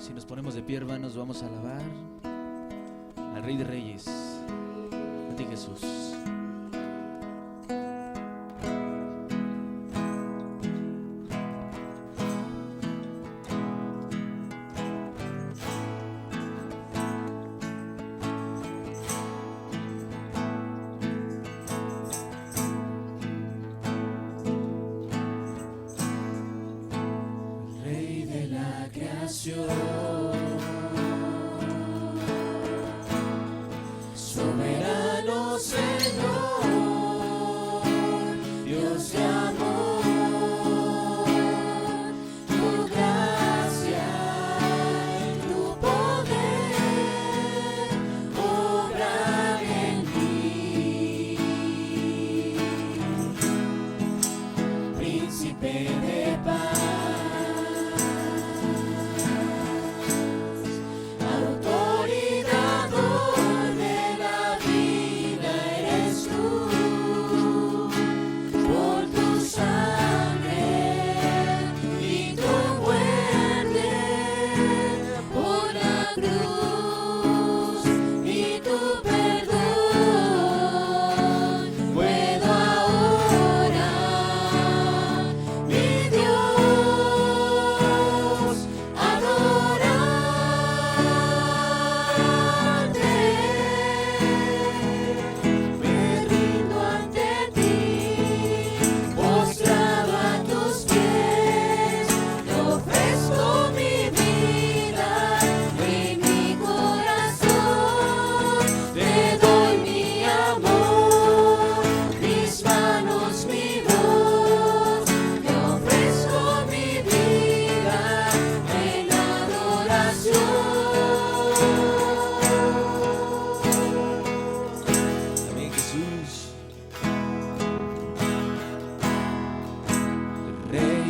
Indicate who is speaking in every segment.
Speaker 1: Si nos ponemos de pie, hermanos, vamos a alabar al Rey de Reyes, a ti, Jesús. Rey de la creación, soberano Señor, Dios de amor, tu gracia y tu poder obran en mí, príncipe de paz.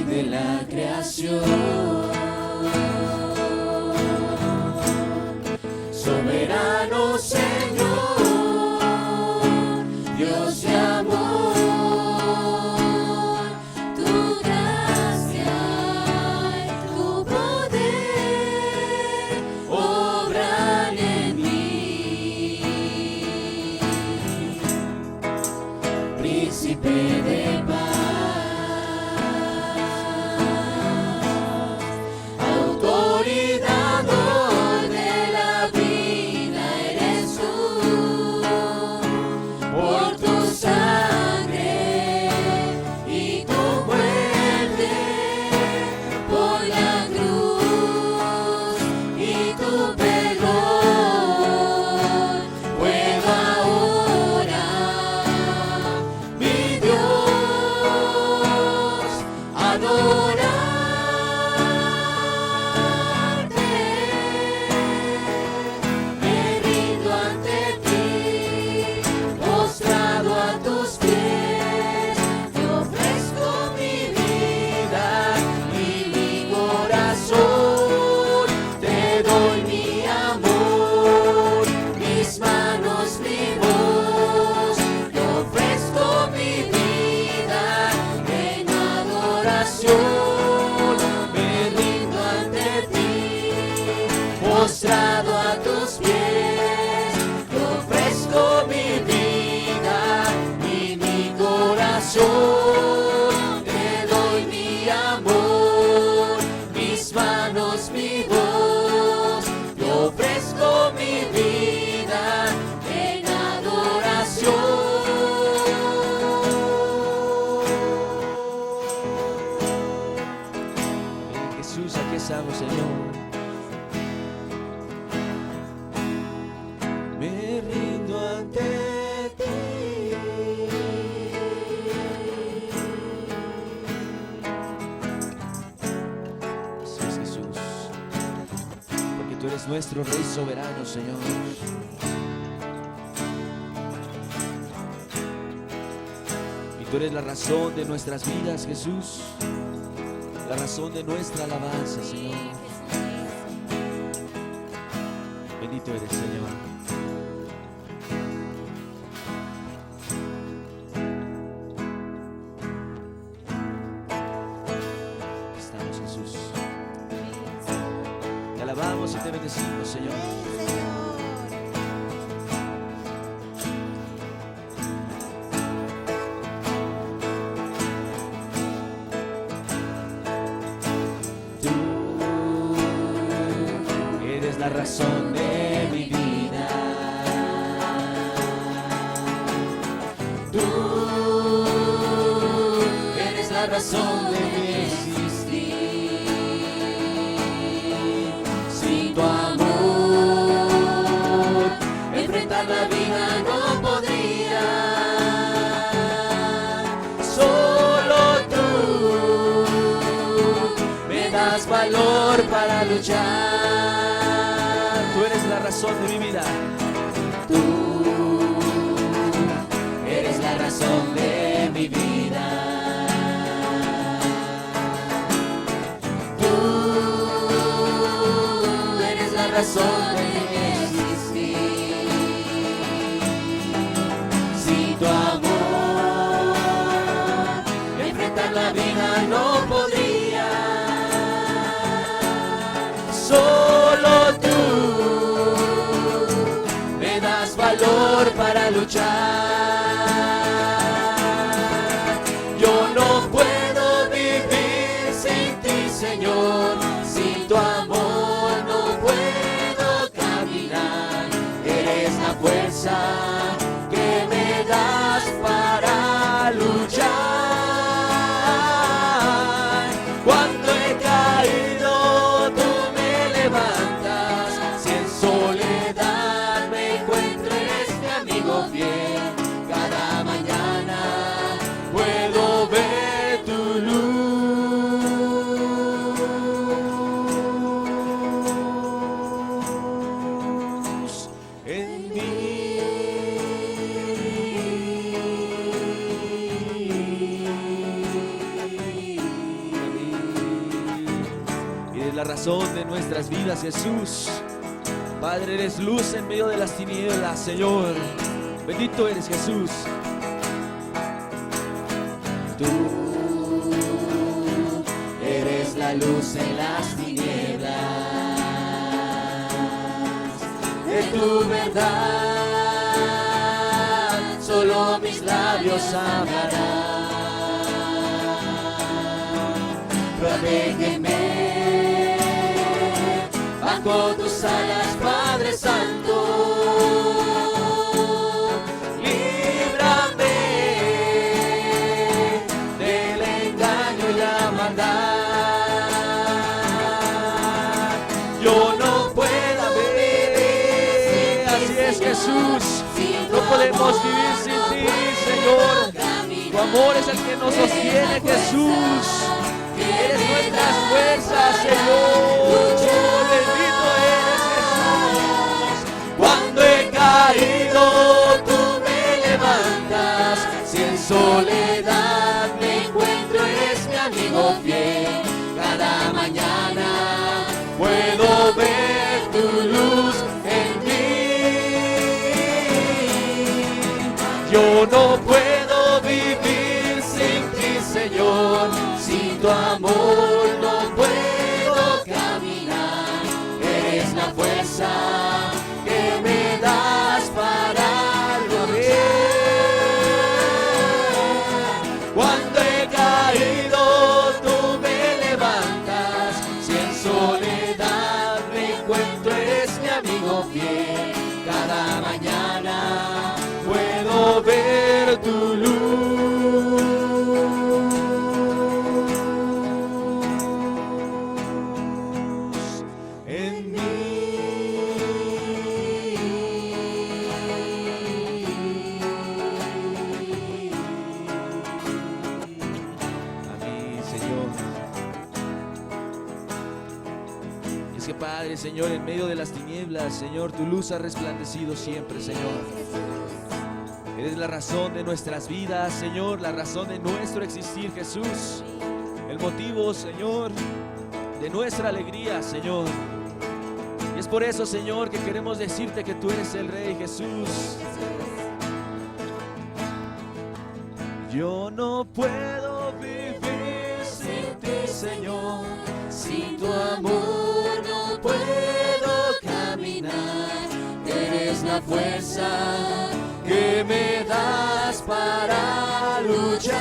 Speaker 1: De la creación, soberano Señor, Dios de amor, tu gracia y tu poder obran en mí, príncipe de paz. Postrado a tus pies, te ofrezco mi vida y mi corazón. Te doy mi amor, mis manos, mi voz. Te ofrezco mi vida en adoración. Jesús, aquí estamos, Señor. Me rindo ante ti. Así es, Jesús, porque tú eres nuestro Rey soberano, Señor. Y tú eres la razón de nuestras vidas, Jesús, la razón de nuestra alabanza, Señor. Bendito eres, Señor. alabamos y te bendecimos, Señor. Tú eres la razón de mi vida. Tú eres la razón de mi existir. Sin tu amor, enfrentar la vida no podría. Solo tú me das valor para luchar. Tú eres la razón de mi vida. Tú eres la razón de mi vida. Tú eres la razón de mi existir. Sin tu amor, enfrentar la vida no podría. Solo tú me das valor para luchar. Yo no puedo vivir sin ti, Señor. Sin tu amor no puedo caminar. Eres la fuerza que me das para luchar. Cuando he caído, tú me levantas. Si en soledad me encuentro, eres mi amigo fiel. Cada mañana puedo ver tu luz en mí. Eres la razón de nuestras vidas, Jesús. Padre, eres luz en medio de las tinieblas, Señor. Bendito eres, Jesús. Tú eres la luz en las tinieblas. De tu verdad solo mis labios hablarán. Protégeme bajo tus alas, Padre Santo. Líbrame del engaño y la maldad. Yo no puedo vivir, así es, Jesús. No podemos vivir sin ti, Señor. Tu amor es el que nos sostiene, Jesús. Eres nuestras fuerzas, Señor. Bendito eres, Jesús. Cuando he caído, tú me levantas. Si en soledad me encuentro, eres mi amigo fiel. Cada mañana puedo ver tu luz en mí. Yo no puedo vivir sin ti, Señor. Sin tu amor no puedo caminar. Eres la fuerza que me das para luchar. Cuando he caído, tú me levantas. Si en soledad me encuentro, eres mi amigo fiel. Cada mañana puedo ver tu luz en mí. Amén, Señor. Es que, Padre, Señor, en medio de las tinieblas, Señor, tu luz ha resplandecido siempre, Señor. Eres la razón de nuestras vidas, Señor, la razón de nuestro existir, Jesús. El motivo, Señor, de nuestra alegría, Señor. Y es por eso, Señor, que queremos decirte que tú eres el Rey, Jesús. Yo no puedo vivir sin ti, Señor. Sin tu amor no puedo la fuerza que me das para luchar.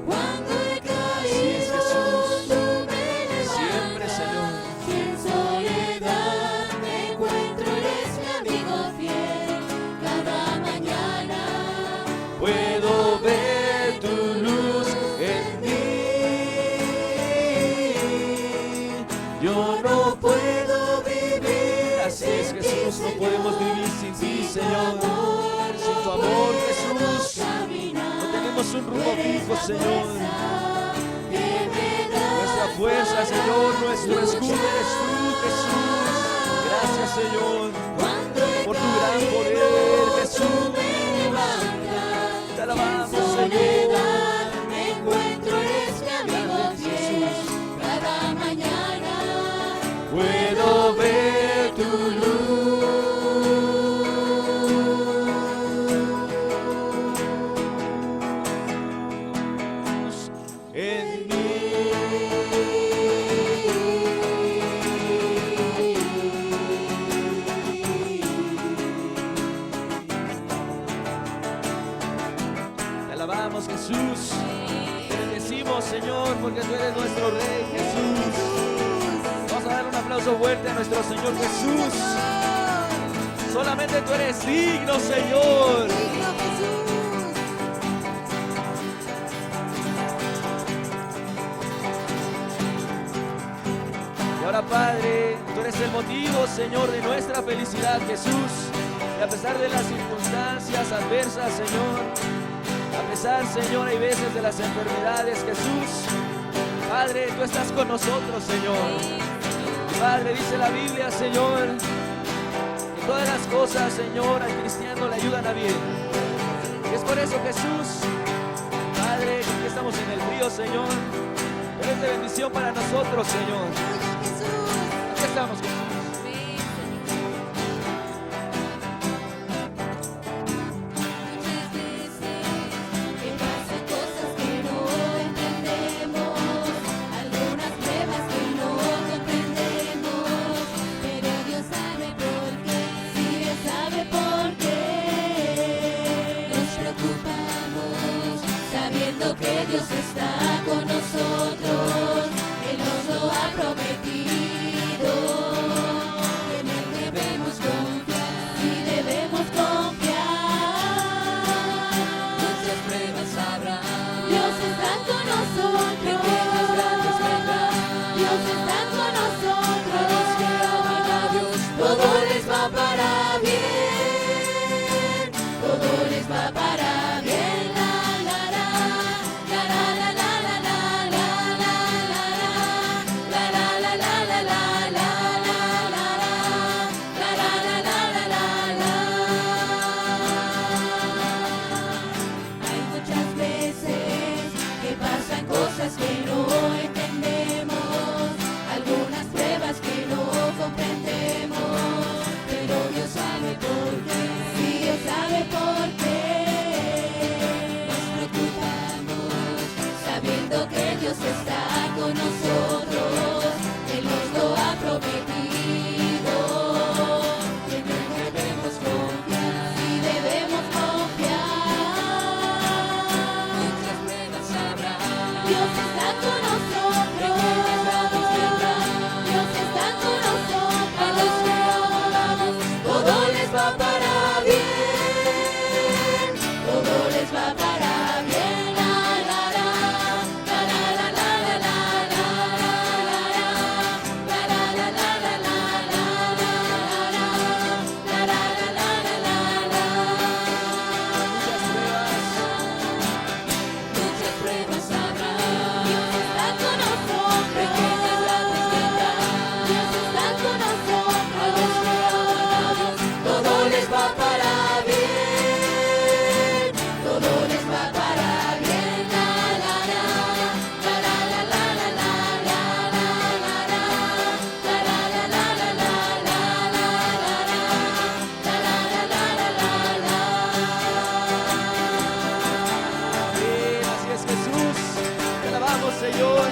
Speaker 2: Cuando he
Speaker 1: Así es,
Speaker 2: caído,
Speaker 1: Jesús.
Speaker 2: tú me levantas.
Speaker 1: Siempre, Señor.
Speaker 2: Si en soledad me encuentro, eres mi amigo fiel. Cada mañana
Speaker 1: Puedo ver tu luz en mí. Yo no puedo vivir. Así es, Jesús, no podemos vivir sin ti, Señor. Sin tu amor, Jesús. No tenemos un rumbo fijo, Señor. Nuestra fuerza, Señor, nuestro escudo eres tú, Jesús. Gracias, Señor, por tu gran poder, Jesús. Te alabamos, Señor.
Speaker 2: me encuentro, eres mi amigo
Speaker 1: Gracias,
Speaker 2: fiel.
Speaker 1: Jesús.
Speaker 2: Cada mañana
Speaker 1: Puedo ver tu luz en Te alabamos, Jesús. Te bendecimos, Señor, porque tú eres nuestro Rey, Jesús. Vamos a dar un aplauso fuerte a nuestro Señor Jesús. Solamente tú eres digno, Señor. Y ahora, Padre, tú eres el motivo, Señor, de nuestra felicidad, Jesús. Y a pesar de las circunstancias adversas, Señor, a pesar, Señor, hay veces de las enfermedades, Jesús, Padre, tú estás con nosotros, Señor. Padre, dice la Biblia, Señor, que todas las cosas, Señor, al cristiano le ayudan a bien. Y es por eso, Jesús, Padre, que estamos en el frío, Señor, eres de bendición para nosotros, Señor. Aquí estamos, Jesús.
Speaker 2: muchas veces que pasan cosas que no entendemos, algunas pruebas que no comprendemos, pero Dios sabe por qué, sí Dios sabe por qué. Nos preocupamos sabiendo que Dios está con nosotros, Él nos lo ha prometido, en Él debemos confiar, sí debemos confiar. Muchas pruebas habrá, Dios está con nosotros, pequeñas grandes vendrán, Dios está con nosotros, a los que aman a Dios, todo les va para bien, todo les va para bien. Hay muchas veces que pasan cosas que no entendemos, algunas pruebas que no comprendemos, pero Dios sabe por qué, sí Dios sabe por qué. Nos preocupamos sabiendo que Dios está con nosotros, Él nos lo ha prometido, en Él debemos confiar, sí debemos confiar. Muchas pruebas habrá, Dios está con nosotros, Dios está con nosotros, a los que amamos, todo les va para bien, todo les va para bien. Muchas pruebas habrá, Dios está con nosotros, pequeñas grandes vendrán, Dios está con nosotros, a los que aman a Dios, todo les va para bien, todo les va para bien.
Speaker 1: Amén, así es, Jesús. Te alabamos, Señor.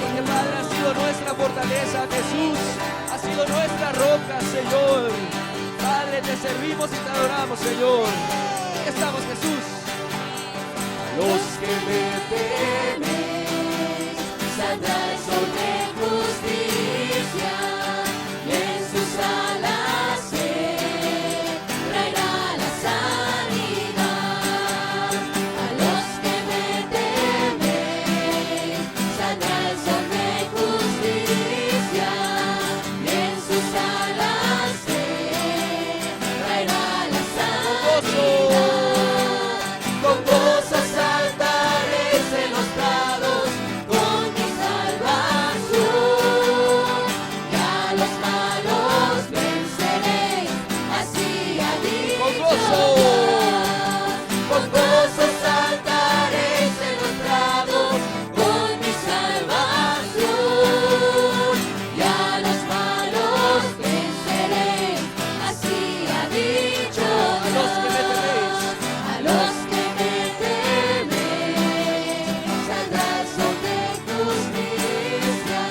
Speaker 1: Porque, Padre, has sido sido nuestra fortaleza, Jesús. Ha sido nuestra roca, Señor. Padre, te servimos y te adoramos, Señor. Aquí estamos, Jesús.
Speaker 2: Los que me temes, saldrá el sol de justicia, y en sus alas se traerá la sanidad. A los que me temen, saldrá el sol de justicia, y en sus alas se traerá la sanidad. Con gozo saltaréis en los prados, con mi salvación, y a los malos venceréis, así ha dicho
Speaker 1: Con gozo.
Speaker 2: Dios. Con gozo saltaréis en los prados, con mi salvación, y a los malos venceréis, así ha dicho
Speaker 1: A los que me
Speaker 2: Dios.
Speaker 1: teméis.
Speaker 2: A los que me temen, saldrá el sol de justicia,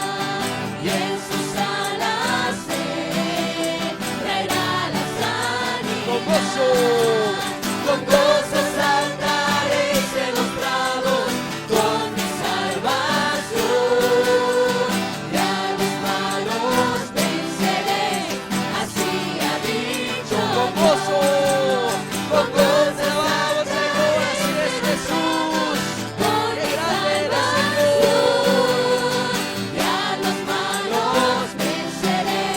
Speaker 2: y en sus alas se traerá la sanidad.
Speaker 1: Con gozo.
Speaker 2: Con gozo saltaréis en los prados, con mi salvación, y a los malos venceréis, así ha dicho
Speaker 1: Con gozo.
Speaker 2: Con gozo
Speaker 1: Alabamos, Señor, así es, Jesús.
Speaker 2: con
Speaker 1: Qué
Speaker 2: mi
Speaker 1: grande eres,
Speaker 2: salvación, y a los malos venceré,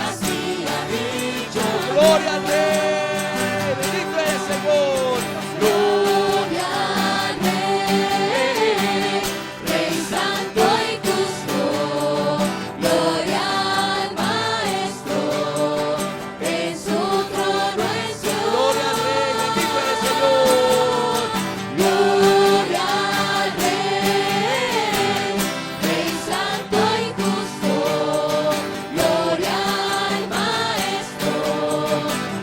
Speaker 2: así ha dicho
Speaker 1: Gloria al Rey. Bendito eres, Señor.
Speaker 2: Gloria al Rey, Rey Santo y Justo, gloria al Maestro, en su trono en su
Speaker 1: Gloria al Rey. Bendito eres, Señor.
Speaker 2: Gloria al Rey, Rey Santo y Justo, gloria al Maestro,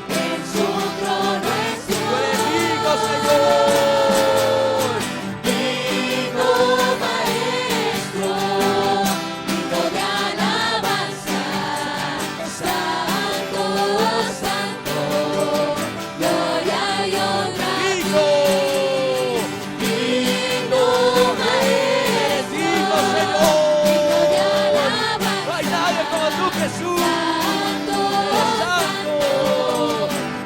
Speaker 2: en su trono en su
Speaker 1: Tú eres digno, Señor.
Speaker 2: Digno Maestro, digno de alabanza, Santo, Santo, gloria y honra.
Speaker 1: Digno.
Speaker 2: Digno Maestro,
Speaker 1: Digno,
Speaker 2: digno de
Speaker 1: Señor.
Speaker 2: alabanza,
Speaker 1: No hay nadie como tú, Jesús.
Speaker 2: Santo,
Speaker 1: Santo.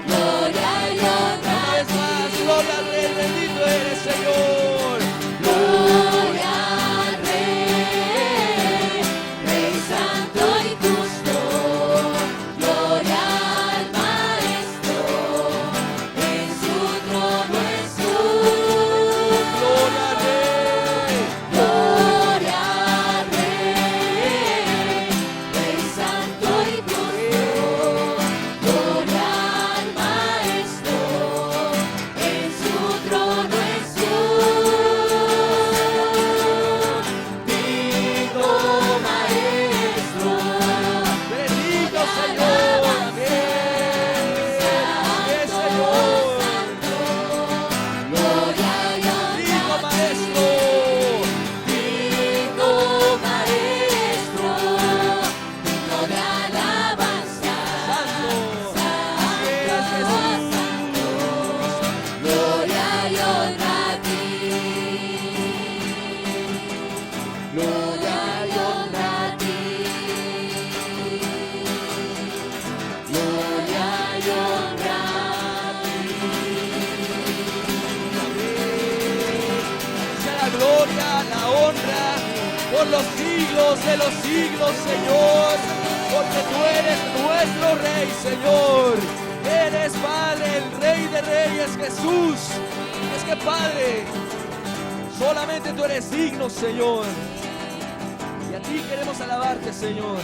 Speaker 2: gloria y honra.
Speaker 1: Una vez más, gloria al Rey. Bendito eres, Señor.
Speaker 2: Gloria al Rey, Rey Santo y Justo, gloria al Maestro, en su trono en su
Speaker 1: Gloria al Rey.
Speaker 2: gloria al Rey, Rey Santo y Justo, gloria al Maestro, en su trono en su digno Maestro.
Speaker 1: Tú eres digno, Señor. Amén. Amén, Señor.
Speaker 2: Gloria y
Speaker 1: Digno,
Speaker 2: honra,
Speaker 1: Maestro.
Speaker 2: digno Maestro, digno de alabanza,
Speaker 1: Santo. Así es,
Speaker 2: Santo, gloria y honra a ti. Gloria y honra a ti. Gloria y honra a ti.
Speaker 1: Sea la gloria, la honra por los siglos de los siglos, Señor, porque tú eres nuestro Rey, Señor. Eres Padre, el Rey de Reyes, Jesús. Es que, Padre, solamente tú eres digno, Señor. Y a ti queremos alabarte, Señor.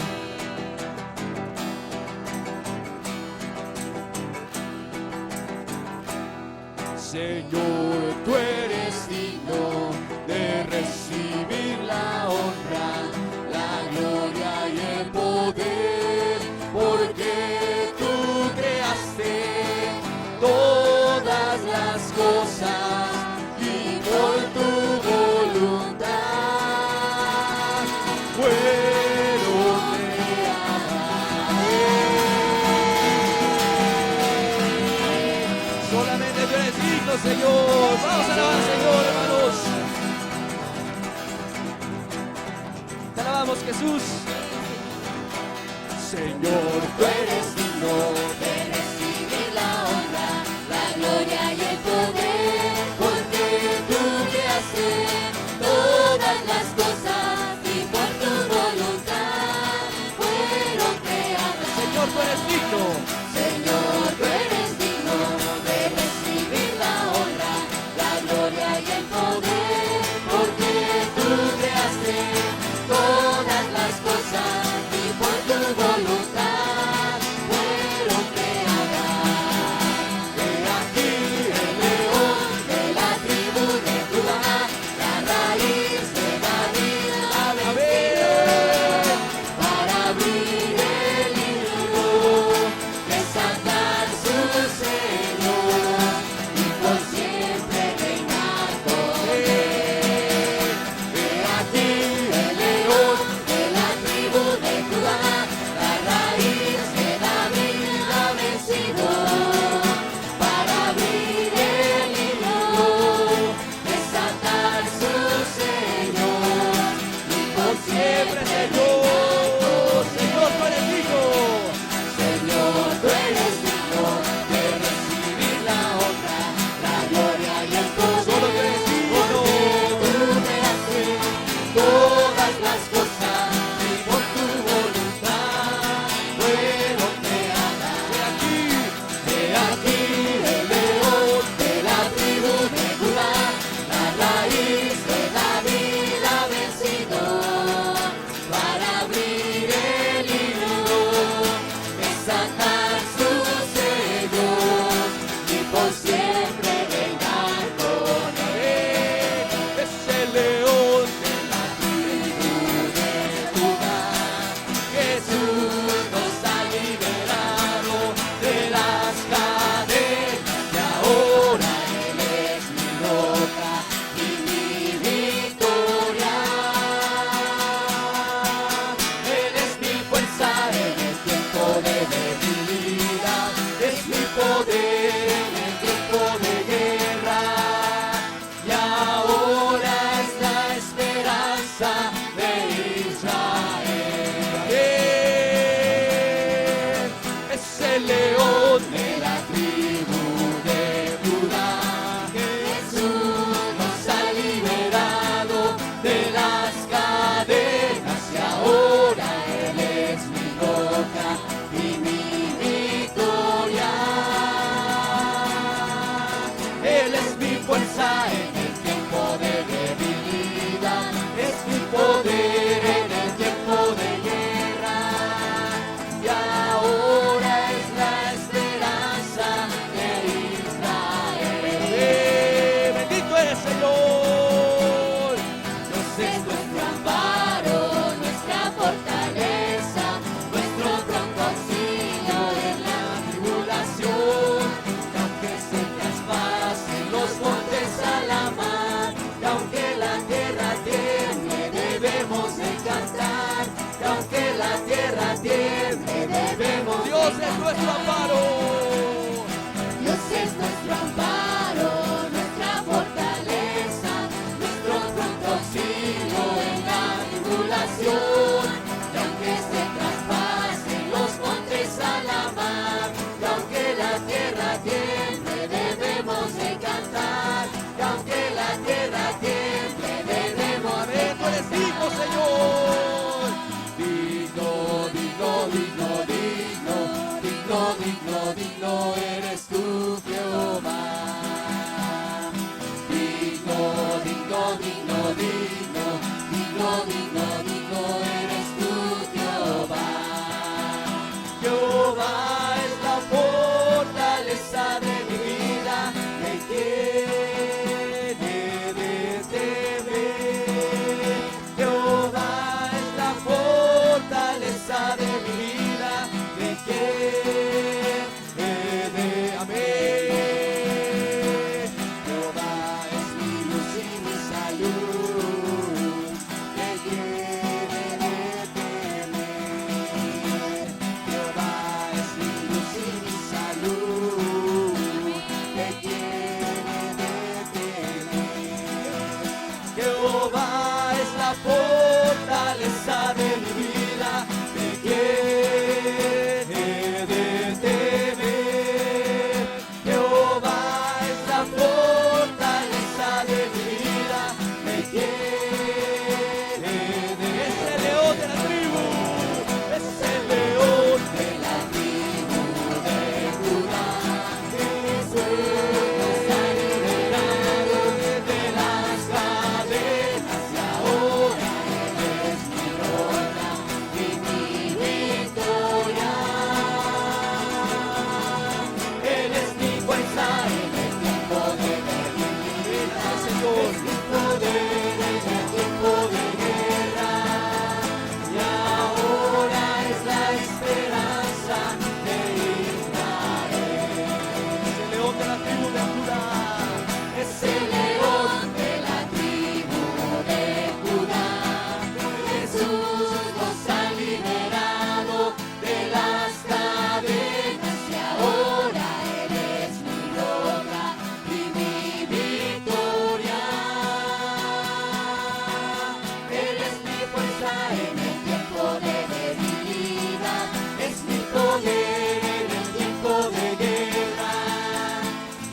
Speaker 1: Señor, tú eres digno de recibir la honra, la gloria y el poder, porque tú creaste todas las cosas y por tu voluntad Señor. Vamos a alabar al Señor, hermanos. Te alabamos, Jesús. Señor,
Speaker 2: Tú eres digno de recibir la honra, la gloria y el poder, porque tú creaste todas las cosas y por tu voluntad fueron creadas.
Speaker 1: Señor, tú eres digno.
Speaker 2: Señor, tú eres digno de recibir la honra, la gloria
Speaker 1: Jehová es la fortaleza de mi vida, ¿de quién he de temer? Jehová es la fortaleza de mi vida, ¿de quién he de temer? Es el león de la tribu, es el león de la tribu de Judá. Jesús nos ha liberado de las cadenas y ahora Él es mi roca y mi victoria. Él es mi fuerza en el tiempo de debilidad, Señor, mi poder en el tiempo de guerra. Y ahora es la esperanza de Israel. Es el león de la tribu de Judá. Es el león de la tribu de Judá. Jesús nos ha liberado de las cadenas y ahora Él es mi roca y mi victoria. Él es mi fuerza en el tiempo de debilidad, es mi poder en el tiempo de guerra.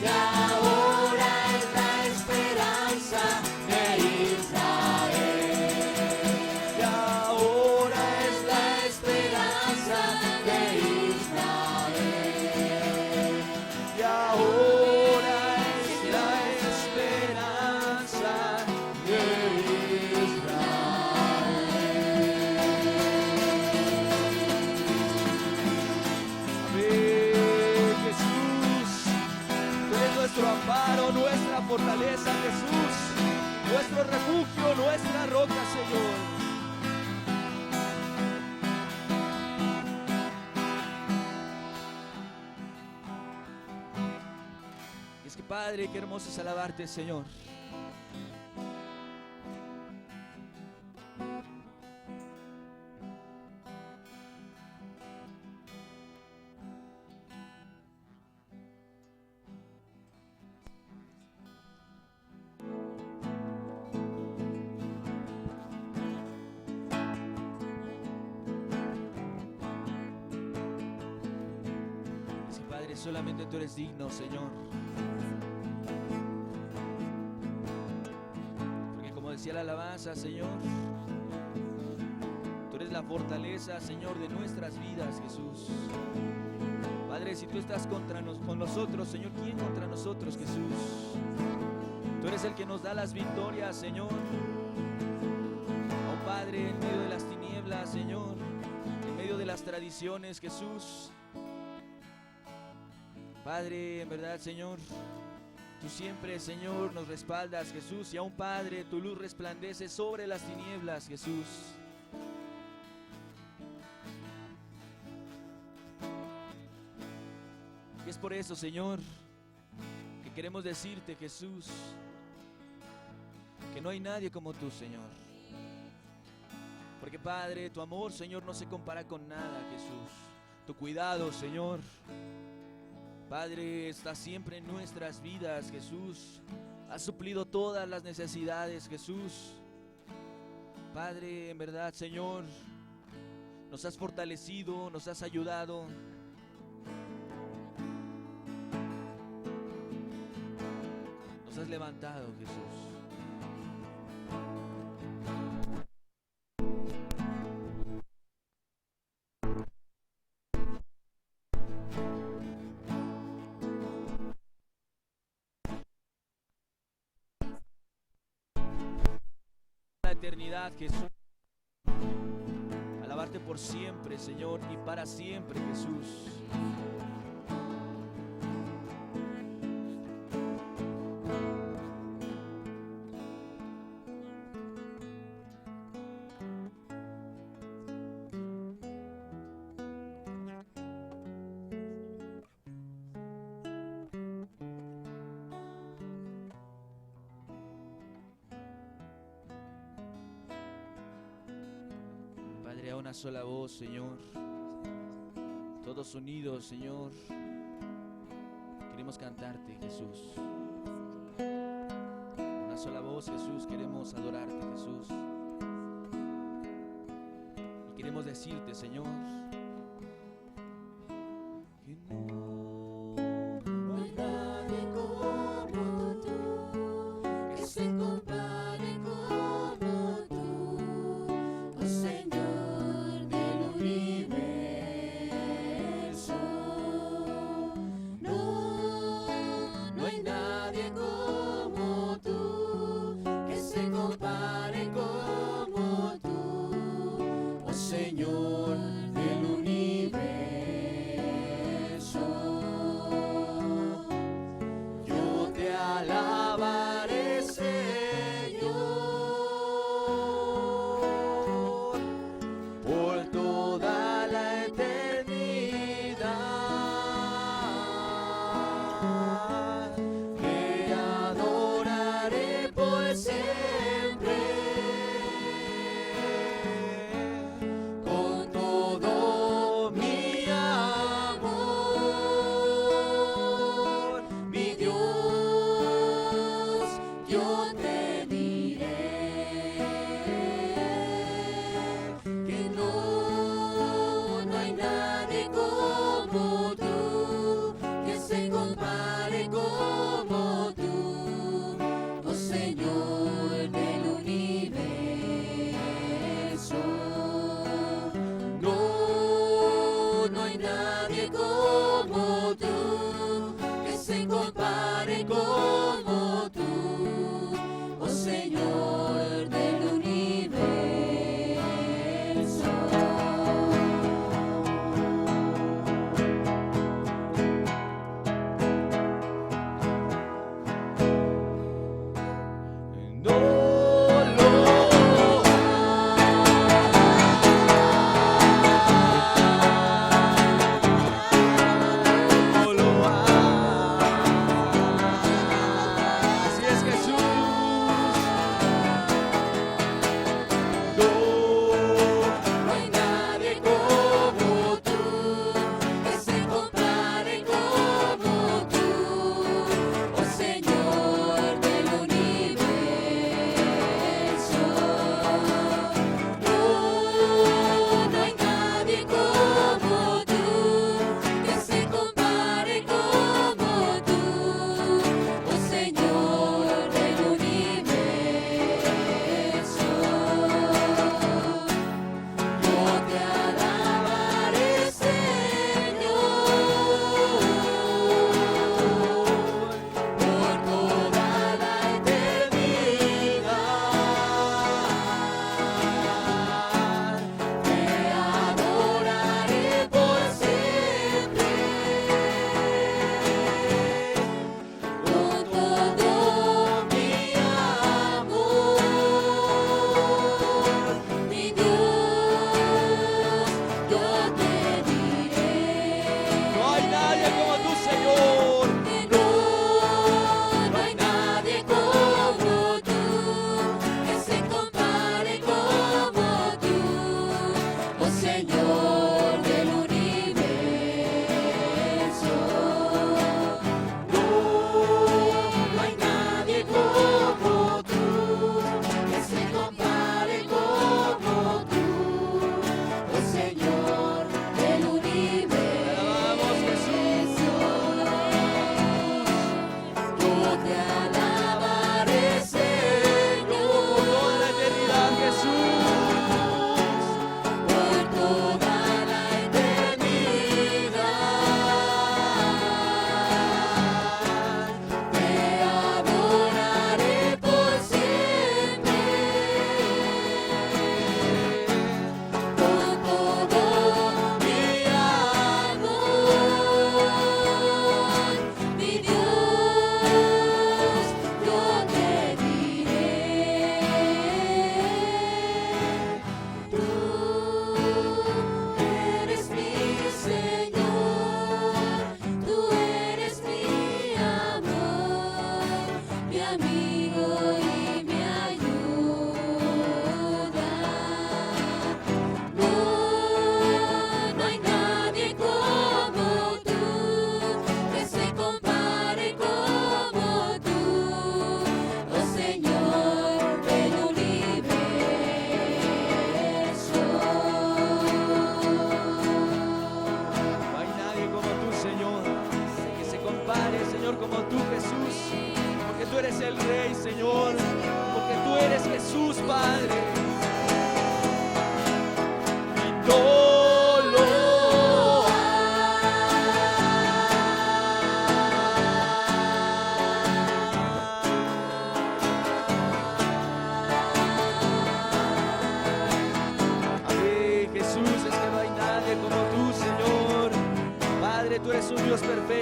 Speaker 1: Y ahora es la esperanza de Israel. Y ahora es la esperanza de Israel. Y ahora es la esperanza de Israel. Amén, Jesús. Tú eres nuestro amparo, nuestra fortaleza, Jesús. Nuestro refugio, nuestra roca, Señor. Y es que Padre, qué hermoso es alabarte, Señor. Es que Padre, solamente tú eres digno, Señor. Porque como decía la alabanza, Señor, tú eres la fortaleza, Señor, de nuestras vidas, Jesús. Padre, si tú estás con nosotros, Señor, ¿quién contra nosotros, Jesús? Tú eres el que nos da las victorias, Señor. Oh Padre, en medio de las tinieblas, Señor, en medio de las tradiciones, Jesús. Padre, en verdad, Señor, tú siempre, Señor, nos respaldas, Jesús. Y aún, Padre, tu luz resplandece sobre las tinieblas, Jesús. Y es por eso, Señor, que queremos decirte, Jesús, que no hay nadie como tú, Señor. Porque, Padre, tu amor, Señor, no se compara con nada, Jesús. Tu cuidado, Señor, Padre, está siempre en nuestras vidas, Jesús. Has suplido todas las necesidades, Jesús. Padre, en verdad, Señor, nos has fortalecido, nos has ayudado. Nos has levantado, Jesús. La eternidad, Jesús. Alabarte por siempre, Señor, y para siempre, Jesús. Padre, a una sola voz, Señor, todos unidos, Señor, queremos cantarte, Jesús. Una sola voz, Jesús, queremos adorarte, Jesús. Y queremos decirte, Señor, que
Speaker 2: No hay nadie como tú, que se compare como tú, oh Señor del universo. No hay nadie como tú, que se compare como tú, oh Señor del universo. Yo te alabaré, Señor, por toda la eternidad. Te adoraré por siempre.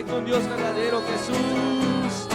Speaker 1: Padre, con Dios verdadero, Jesús.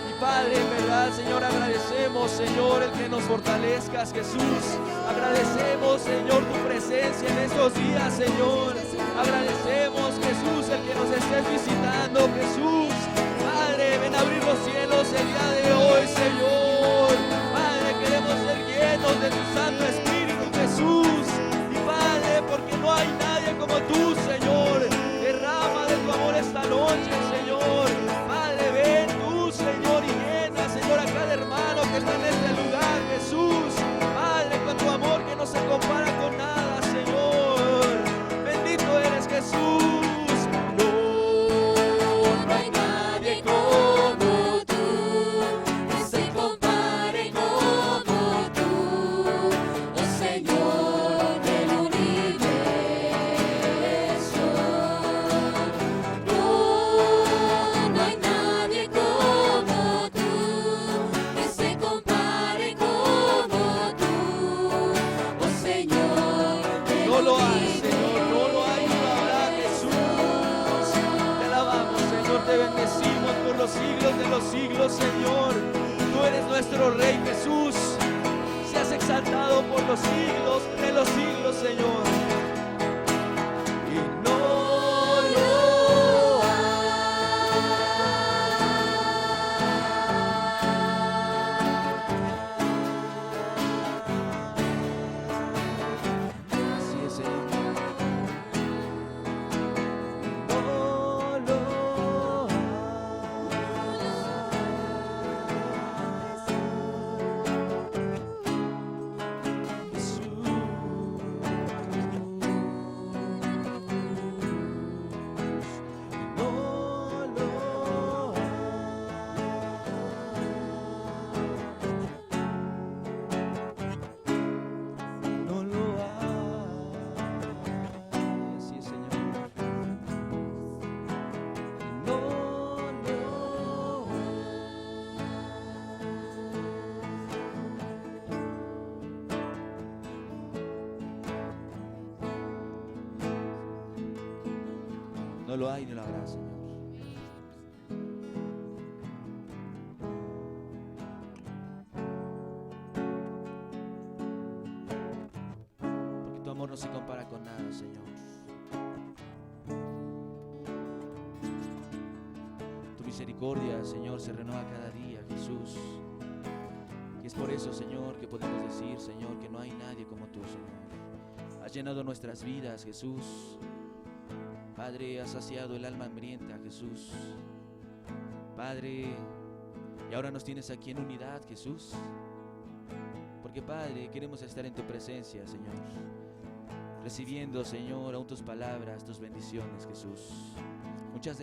Speaker 1: Y Padre, en verdad, Señor, agradecemos, Señor, el que nos fortalezcas, Jesús. Agradecemos, Señor, tu presencia en estos días, Señor. Agradecemos, Jesús, el que nos estés visitando, Jesús. Padre, ven a abrir los cielos el día de hoy, Señor. Padre, queremos ser llenos de tu Santo Espíritu, Jesús. Y Padre, porque no hay nadie como tú, Señor. Derrama de tu amor esta noche, Señor. Padre, ven tú, Señor, y llena, Señor, a cada hermano que está en este lugar, Jesús. Padre, con tu amor que no se compara con nada, Señor. Bendito eres, Jesús.
Speaker 2: No hay nadie como tú, que se compare como tú, oh Señor del universo. No hay nadie como tú, que se compare como tú, oh Señor del
Speaker 1: No lo hay,
Speaker 2: universo.
Speaker 1: Señor, no lo hay, no lo habrá, Jesús. Te alabamos, Señor, te bendecimos por los siglos de los siglos, Señor. Tú eres nuestro Rey, Jesús. Seas exaltado por los siglos de los siglos, Señor. Y no lo hay. Así es, Señor. No lo hay. No lo hay. Así es, Señor. No lo hay. No lo hay ni lo habrá, Señor. Porque tu amor no se compara con nada, Señor. Tu misericordia, Señor, se renueva cada día, Jesús. Y es por eso, Señor, que podemos decir, Señor, que no hay nadie como tú, Señor. Has llenado nuestras vidas, Jesús. Padre, has saciado el alma hambrienta, Jesús. Padre, y ahora nos tienes aquí en unidad, Jesús. Porque, Padre, queremos estar en tu presencia, Señor. Recibiendo, Señor, aún tus palabras, tus bendiciones, Jesús.